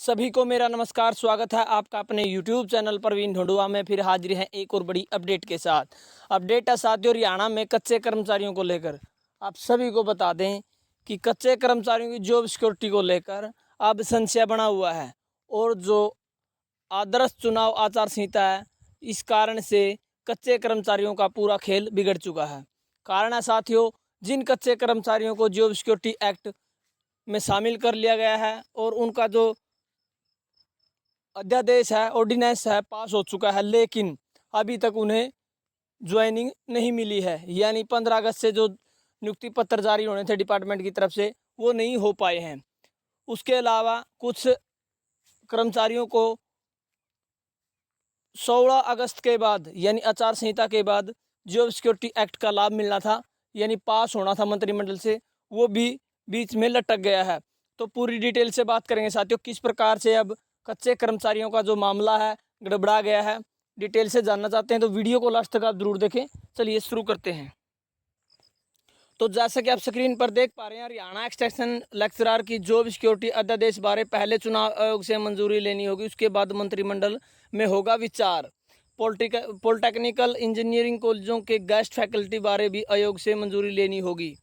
सभी को मेरा नमस्कार। स्वागत है आपका अपने YouTube चैनल प्रवीण ढोंडुआ में। फिर हाजिर हैं एक और बड़ी अपडेट के साथ। अपडेट है साथियों हरियाणा में कच्चे कर्मचारियों को लेकर। आप सभी को बता दें कि कच्चे कर्मचारियों की जॉब सिक्योरिटी को लेकर अब संशय बना हुआ है और जो आदर्श चुनाव आचार संहिता है, इस कारण से कच्चे कर्मचारियों का पूरा खेल बिगड़ चुका है। कारण है साथियों, जिन कच्चे कर्मचारियों को जॉब सिक्योरिटी एक्ट में शामिल कर लिया गया है और उनका जो अध्यादेश है, ऑर्डिनेंस है, पास हो चुका है, लेकिन अभी तक उन्हें ज्वाइनिंग नहीं मिली है। यानी 15 अगस्त से जो नियुक्ति पत्र जारी होने थे डिपार्टमेंट की तरफ से, वो नहीं हो पाए हैं। उसके अलावा कुछ कर्मचारियों को 16 अगस्त के बाद यानी आचार संहिता के बाद जॉब सिक्योरिटी एक्ट का लाभ मिलना था, यानी पास होना था मंत्रिमंडल से, वो भी बीच में लटक गया है। तो पूरी डिटेल से बात करेंगे साथियों, किस प्रकार से अब कच्चे कर्मचारियों का जो मामला है गड़बड़ा गया है। डिटेल से जानना चाहते हैं तो वीडियो को लास्ट तक आप जरूर देखें। चलिए शुरू करते हैं। तो जैसा कि आप स्क्रीन पर देख पा रहे हैं, हरियाणा एक्सटेंशन लेक्चरर की जॉब सिक्योरिटी अध्यादेश बारे पहले चुनाव आयोग से मंजूरी लेनी होगी, उसके बाद मंत्रिमंडल में होगा विचार। पॉलिटेक्निकल इंजीनियरिंग कॉलेजों के गेस्ट फैकल्टी बारे भी आयोग से मंजूरी लेनी होगी।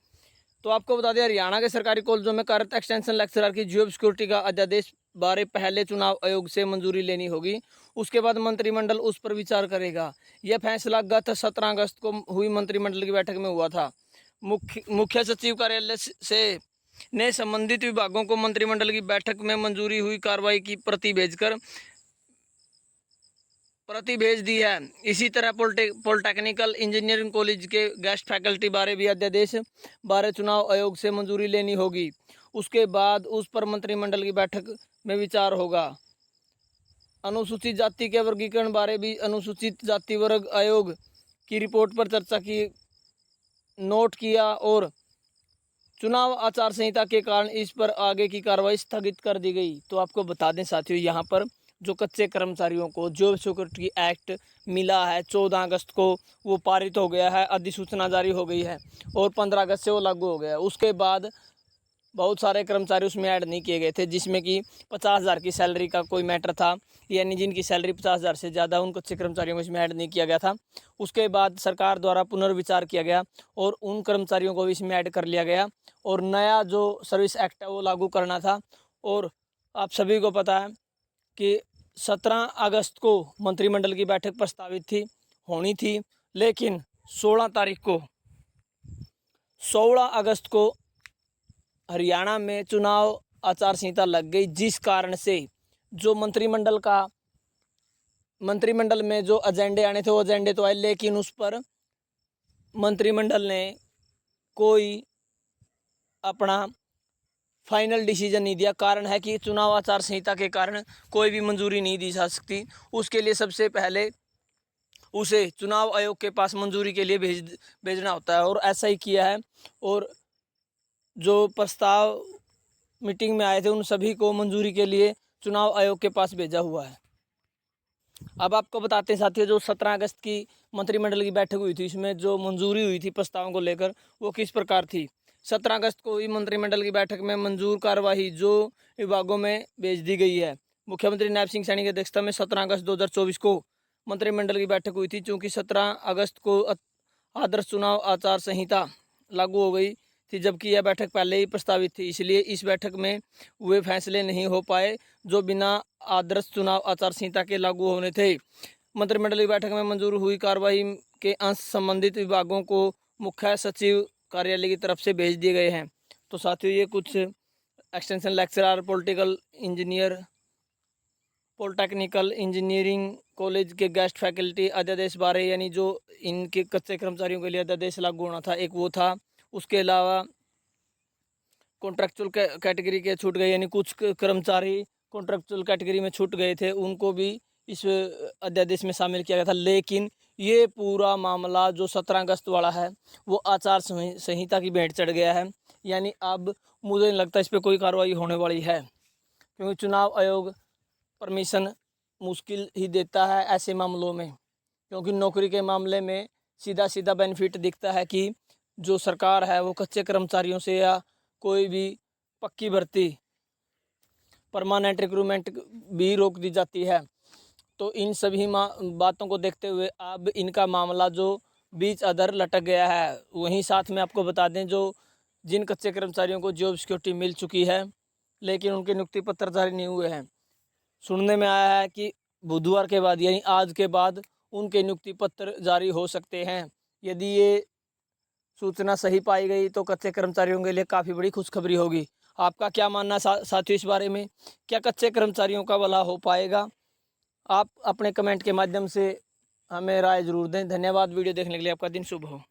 तो आपको बता दें, हरियाणा के सरकारी कॉलेजों में कार्यरत एक्सटेंशन लेक्चरर की जॉब सिक्योरिटी का अध्यादेश बारे पहले चुनाव आयोग से मंजूरी लेनी होगी, उसके बाद मंत्रिमंडल उस पर विचार करेगा। यह फैसला गत 17 अगस्त को हुई मंत्रिमंडल की बैठक में हुआ था। मुख्य सचिव कार्यालय से ने संबंधित विभागों को मंत्रिमंडल की बैठक में मंजूरी हुई कार्रवाई की प्रति भेज दी है। इसी तरह पॉलिटेक्निकल इंजीनियरिंग कॉलेज के गेस्ट फैकल्टी बारे भी अध्यादेश बारे चुनाव आयोग से मंजूरी लेनी होगी, उसके बाद उस पर मंत्रिमंडल की बैठक में विचार होगा। अनुसूचित जाति के वर्गीकरण बारे भी अनुसूचित जाति वर्ग आयोग की रिपोर्ट पर चर्चा की नोट किया और चुनाव आचार संहिता के कारण इस पर आगे की कार्रवाई स्थगित कर दी गई। तो आपको बता दें साथियों, यहाँ पर जो कच्चे कर्मचारियों को जॉब सिक्योरिटी एक्ट मिला है 14 अगस्त को, वो पारित हो गया है, अधिसूचना जारी हो गई है और 15 अगस्त से वो लागू हो गया है। उसके बाद बहुत सारे कर्मचारी उसमें ऐड नहीं किए गए थे, जिसमें कि 50,000 की सैलरी का कोई मैटर था, यानी जिनकी सैलरी 50,000 से ज़्यादा, उन कच्चे कर्मचारियों को इसमें ऐड नहीं किया गया था। उसके बाद सरकार द्वारा पुनर्विचार किया गया और उन कर्मचारियों को भी इसमें ऐड कर लिया गया और नया जो सर्विस एक्ट है वो लागू करना था। और आप सभी को पता है कि 17 अगस्त को मंत्रिमंडल की बैठक प्रस्तावित थी, होनी थी, लेकिन 16 अगस्त को हरियाणा में चुनाव आचार संहिता लग गई, जिस कारण से जो मंत्रिमंडल में जो एजेंडे आने थे वो एजेंडे तो आए, लेकिन उस पर मंत्रिमंडल ने कोई अपना फाइनल डिसीजन नहीं दिया। कारण है कि चुनाव आचार संहिता के कारण कोई भी मंजूरी नहीं दी जा सकती। उसके लिए सबसे पहले उसे चुनाव आयोग के पास मंजूरी के लिए भेजना होता है और ऐसा ही किया है। और जो प्रस्ताव मीटिंग में आए थे उन सभी को मंजूरी के लिए चुनाव आयोग के पास भेजा हुआ है। अब आपको बताते हैं साथियों, जो 17 अगस्त की मंत्रिमंडल की बैठक हुई थी, इसमें जो मंजूरी हुई थी प्रस्तावों को लेकर, वो किस प्रकार थी। 17 अगस्त को हुई मंत्रिमंडल की बैठक में मंजूर कार्यवाही जो विभागों में भेज दी गई है। मुख्यमंत्री नायब सिंह सैनी की अध्यक्षता में 17 अगस्त 2024 को मंत्रिमंडल की बैठक हुई थी। चूँकि 17 अगस्त को आदर्श चुनाव आचार संहिता लागू हो गई थी, जबकि यह बैठक पहले ही प्रस्तावित थी, इसलिए इस बैठक में वे फैसले नहीं हो पाए जो बिना आदर्श चुनाव आचार संहिता के लागू होने थे। मंत्रिमंडल की बैठक में मंजूर हुई कार्यवाही के अंश संबंधित विभागों को मुख्य सचिव कार्यालय की तरफ से भेज दिए गए हैं। तो साथियों, ये कुछ extension lecturer polytechnical engineering college के गेस्ट फैकल्टी अध्यादेश बारे, यानी जो इनके कच्चे कर्मचारियों के लिए अध्यादेश लागू होना था, एक वो था। उसके अलावा कॉन्ट्रैक्चुअल कैटेगरी के छूट गए, यानी कुछ कर्मचारी कॉन्ट्रैक्चुअल कैटेगरी में छूट गए थे, उनको भी इस अध्यादेश में शामिल किया गया था। लेकिन ये पूरा मामला जो 17 अगस्त वाला है वो आचार संहिता की भेंट चढ़ गया है। यानी अब मुझे नहीं लगता इस पर कोई कार्रवाई होने वाली है, क्योंकि चुनाव आयोग परमिशन मुश्किल ही देता है ऐसे मामलों में, क्योंकि नौकरी के मामले में सीधा बेनिफिट दिखता है कि जो सरकार है वो कच्चे कर्मचारियों से या कोई भी पक्की भर्ती परमानेंट रिक्रूटमेंट भी रोक दी जाती है। तो इन सभी बातों को देखते हुए अब इनका मामला जो बीच अधर लटक गया है। वहीं साथ में आपको बता दें, जो जिन कच्चे कर्मचारियों को जॉब सिक्योरिटी मिल चुकी है लेकिन उनके नियुक्ति पत्र जारी नहीं हुए हैं, सुनने में आया है कि बुधवार के बाद यानी आज के बाद उनके नियुक्ति पत्र जारी हो सकते हैं। यदि ये सूचना सही पाई गई तो कच्चे कर्मचारियों के लिए काफ़ी बड़ी खुशखबरी होगी। आपका क्या मानना साथियों इस बारे में? क्या कच्चे कर्मचारियों का भला हो पाएगा? आप अपने कमेंट के माध्यम से हमें राय ज़रूर दें। धन्यवाद। वीडियो देखने के लिए आपका दिन शुभ हो।